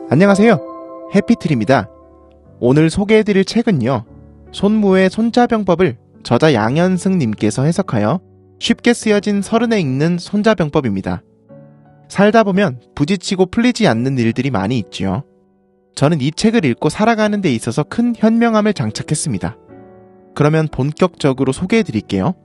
안녕하세요. 해피트리입니다. 오늘 소개해드릴 책은요, 손무의 손자병법을 저자 양현승님께서 해석하여 쉽게 쓰여진 서른에 읽는 손자병법입니다. 살다 보면 부딪히고 풀리지 않는 일들이 많이 있지요. 저는 이 책을 읽고 살아가는 데 있어서 큰 현명함을 장착했습니다. 그러면 본격적으로 소개해드릴게요.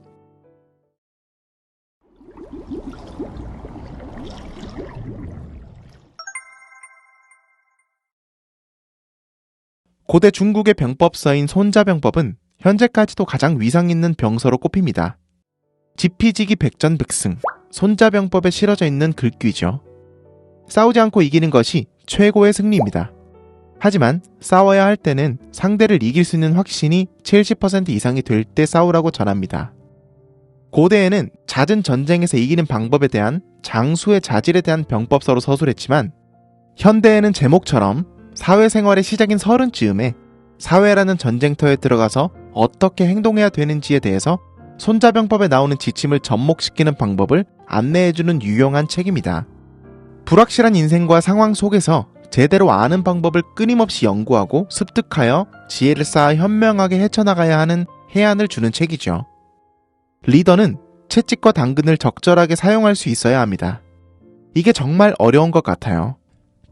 고대 중국의 병법서인 손자병법은 현재까지도 가장 위상 있는 병서로 꼽힙니다. 지피지기 백전백승, 손자병법에 실어져 있는 글귀죠. 싸우지 않고 이기는 것이 최고의 승리입니다. 하지만 싸워야 할 때는 상대를 이길 수 있는 확신이 70% 이상이 될 때 싸우라고 전합니다. 고대에는 잦은 전쟁에서 이기는 방법에 대한 장수의 자질에 대한 병법서로 서술했지만, 현대에는 제목처럼 사회생활의 시작인 서른쯤에 사회라는 전쟁터에 들어가서 어떻게 행동해야 되는지에 대해서 손자병법에 나오는 지침을 접목시키는 방법을 안내해주는 유용한 책입니다. 불확실한 인생과 상황 속에서 제대로 아는 방법을 끊임없이 연구하고 습득하여 지혜를 쌓아 현명하게 헤쳐나가야 하는 해안을 주는 책이죠. 리더는 채찍과 당근을 적절하게 사용할 수 있어야 합니다. 이게 정말 어려운 것 같아요.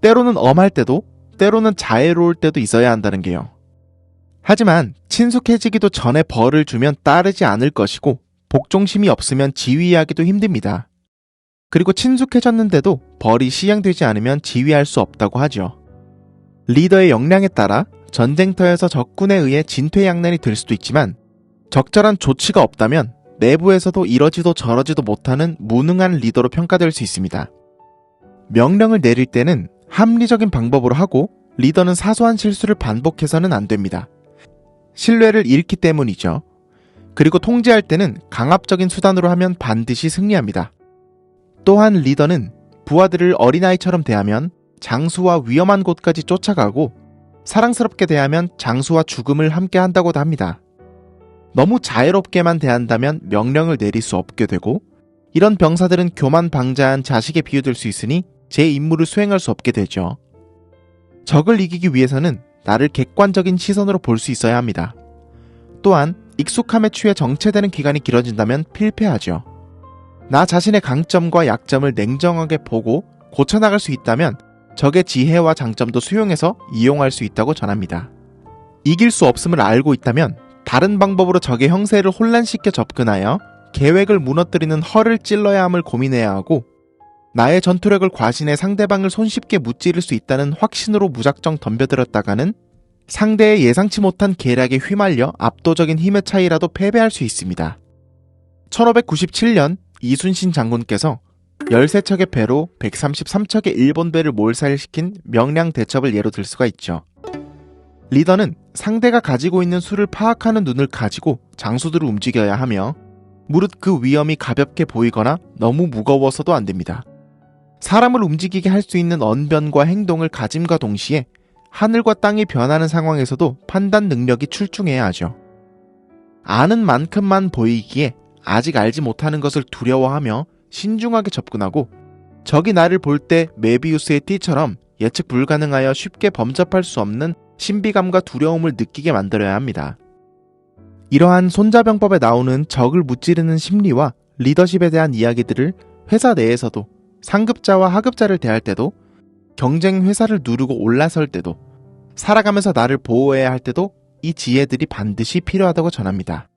때로는 엄할 때도, 때로는 자애로울 때도 있어야 한다는 게요. 하지만 친숙해지기도 전에 벌을 주면 따르지 않을 것이고, 복종심이 없으면 지휘하기도 힘듭니다. 그리고 친숙해졌는데도 벌이 시행되지 않으면 지휘할 수 없다고 하죠. 리더의 역량에 따라 전쟁터에서 적군에 의해 진퇴양난이 될 수도 있지만, 적절한 조치가 없다면 내부에서도 이러지도 저러지도 못하는 무능한 리더로 평가될 수 있습니다. 명령을 내릴 때는 합리적인 방법으로 하고, 리더는 사소한 실수를 반복해서는 안 됩니다. 신뢰를 잃기 때문이죠. 그리고 통제할 때는 강압적인 수단으로 하면 반드시 승리합니다. 또한 리더는 부하들을 어린아이처럼 대하면 장수와 위험한 곳까지 쫓아가고, 사랑스럽게 대하면 장수와 죽음을 함께 한다고도 합니다. 너무 자애롭게만 대한다면 명령을 내릴 수 없게 되고, 이런 병사들은 교만방자한 자식에 비유될 수 있으니 제 임무를 수행할 수 없게 되죠. 적을 이기기 위해서는 나를 객관적인 시선으로 볼 수 있어야 합니다. 또한 익숙함에 취해 정체되는 기간이 길어진다면 필패하죠. 나 자신의 강점과 약점을 냉정하게 보고 고쳐나갈 수 있다면 적의 지혜와 장점도 수용해서 이용할 수 있다고 전합니다. 이길 수 없음을 알고 있다면 다른 방법으로 적의 형세를 혼란시켜 접근하여 계획을 무너뜨리는 허를 찔러야 함을 고민해야 하고, 나의 전투력을 과신해 상대방을 손쉽게 무찌를 수 있다는 확신으로 무작정 덤벼들었다가는 상대의 예상치 못한 계략에 휘말려 압도적인 힘의 차이라도 패배할 수 있습니다. 1597년 이순신 장군께서 13척의 배로 133척의 일본 배를 몰살시킨 명량 대첩을 예로 들 수가 있죠. 리더는 상대가 가지고 있는 수를 파악하는 눈을 가지고 장수들을 움직여야 하며, 무릇 그 위험이 가볍게 보이거나 너무 무거워서도 안 됩니다. 사람을 움직이게 할 수 있는 언변과 행동을 가짐과 동시에 하늘과 땅이 변하는 상황에서도 판단 능력이 출중해야 하죠. 아는 만큼만 보이기에 아직 알지 못하는 것을 두려워하며 신중하게 접근하고, 적이 나를 볼 때 메비우스의 띠처럼 예측 불가능하여 쉽게 범접할 수 없는 신비감과 두려움을 느끼게 만들어야 합니다. 이러한 손자병법에 나오는 적을 무찌르는 심리와 리더십에 대한 이야기들을 회사 내에서도, 상급자와 하급자를 대할 때도, 경쟁 회사를 누르고 올라설 때도, 살아가면서 나를 보호해야 할 때도 이 지혜들이 반드시 필요하다고 전합니다.